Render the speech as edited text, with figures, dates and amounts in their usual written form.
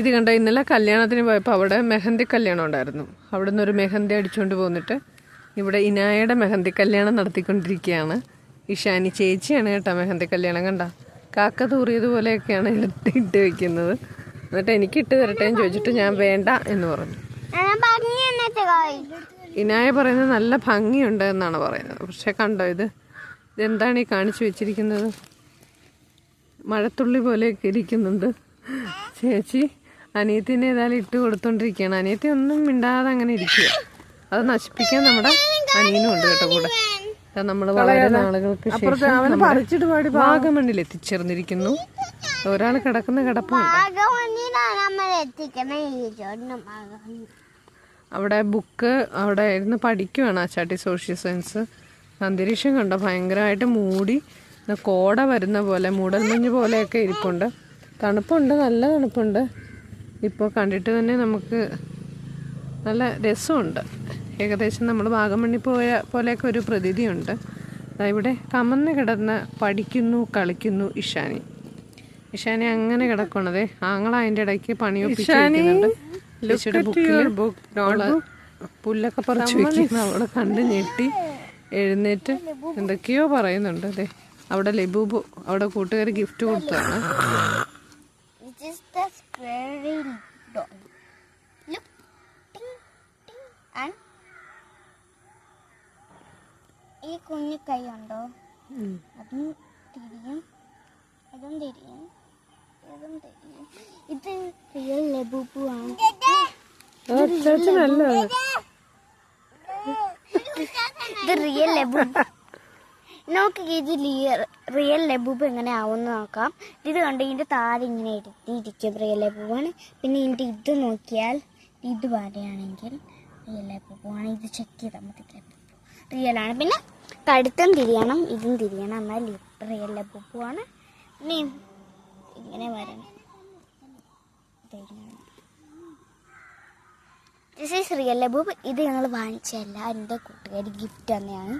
ഇത് കണ്ടോ, ഇന്നലെ കല്യാണത്തിന് പോയപ്പോൾ അവിടെ മെഹന്തി കല്യാണം ഉണ്ടായിരുന്നു. അവിടെ നിന്നൊരു മെഹന്തി അടിച്ചുകൊണ്ട് പോന്നിട്ട് ഇവിടെ ഇനായയുടെ മെഹന്തി കല്യാണം നടത്തിക്കൊണ്ടിരിക്കുകയാണ്. ഇഷാനി ചേച്ചിയാണ് കേട്ടോ മെഹന്തി കല്യാണം. കണ്ട കാക്ക തൂറിയതുപോലെയൊക്കെയാണ് ഇട്ട് വെക്കുന്നത്. എന്നിട്ട് എനിക്ക് ഇട്ട് തരട്ടെ എന്ന് ചോദിച്ചിട്ട് ഞാൻ വേണ്ട എന്ന് പറഞ്ഞു. ഇനായ പറയുന്നത് നല്ല ഭംഗിയുണ്ട് എന്നാണ് പറയുന്നത്. പക്ഷെ കണ്ടോ ഇതെന്താണ് ഈ കാണിച്ചു വെച്ചിരിക്കുന്നത്? മഴത്തുള്ളി പോലെയൊക്കെ ഇരിക്കുന്നുണ്ട്. ചേച്ചി അനിയത്തിനെ ഏതായാലും ഇട്ട് കൊടുത്തോണ്ടിരിക്കുകയാണ്. അനിയത്തി ഒന്നും മിണ്ടാതെ അങ്ങനെ ഇരിക്കുക. അത് നശിപ്പിക്കാൻ നമ്മുടെ അനിയനും ഉണ്ട് കേട്ടോ കൂടെ. നമ്മൾ വളരെ നാളുകൾക്ക് ശേഷം വാഗമണ്ണിൽ എത്തിച്ചേർന്നിരിക്കുന്നു. ഒരാൾ കിടക്കുന്ന കിടപ്പുണ്ട്. അവിടെ ബുക്ക് അവിടെ ഇരുന്ന് പഠിക്കുവാണ് ആച്ചാട്ടി സോഷ്യൽ സയൻസ്. അന്തരീക്ഷം കണ്ടോ ഭയങ്കരമായിട്ട് മൂടി കോട വരുന്ന പോലെ മൂടൽമഞ്ഞ് പോലെയൊക്കെ ഇരിപ്പുണ്ട്. തണുപ്പുണ്ട്, നല്ല തണുപ്പുണ്ട്. ഇപ്പോൾ കണ്ടിട്ട് തന്നെ നമുക്ക് നല്ല രസമുണ്ട്. ഏകദേശം നമ്മൾ വാഗമണ്ണി പോയ പോലെയൊക്കെ ഒരു പ്രതീതിയുണ്ട്. ഇവിടെ കമന്ന് കിടന്ന് പഠിക്കുന്നു, കളിക്കുന്നു ഇഷാനി അങ്ങനെ കിടക്കണതേ. ആങ്ങള അതിൻ്റെ ഇടയ്ക്ക് പണിയൊപ്പിക്കുന്നുണ്ട്. പുല്ലൊക്കെ പറിച്ചു വെക്കുന്നു. അവിടെ കണ്ട് ഞെട്ടി എഴുന്നേറ്റ് എന്തൊക്കെയോ പറയുന്നുണ്ട്. അതെ, അവിടെ ലബൂബു അവിടെ കൂട്ടുകാർ ഗിഫ്റ്റ് കൊടുത്തതാണ്. ഈ കുഞ്ഞു കൈ ഉണ്ടോ, അതും തിരിയും, അതും തിരിയും, ഇതും തിരിയും. ഇത് റിയൽ ലബൂബു ആണ്. ഇത് റിയൽ ലബൂബ്. നോക്കി ഇത് റിയൽ ലബൂബ് എങ്ങനെ ആവുമെന്ന് നോക്കാം. ഇത് കണ്ട് ഇതിന്റെ താഴെ ഇങ്ങനെ ഇരിക്കും റിയൽ ലബൂബാണ്. പിന്നെ ഇതിന്റെ ഇത് നോക്കിയാൽ ഇത് പറയുകയാണെങ്കിൽ റിയൽ ലബൂബാണ്. ഇത് ചെക്ക് ചെയ്താൽ മതി, റിയലാണ്. പിന്നെ കടുത്തും തിരിയണം, ഇതും തിരിയണം, എന്നാൽ റിയൽ ലബൂബാണ്. പിന്നെ ഇങ്ങനെ വരണം. This is real Labubu. ഇത് ഞങ്ങൾ വാങ്ങിച്ചല്ല, എൻ്റെ കൂട്ടുകാർ ഗിഫ്റ്റ് തന്നെയാണ്.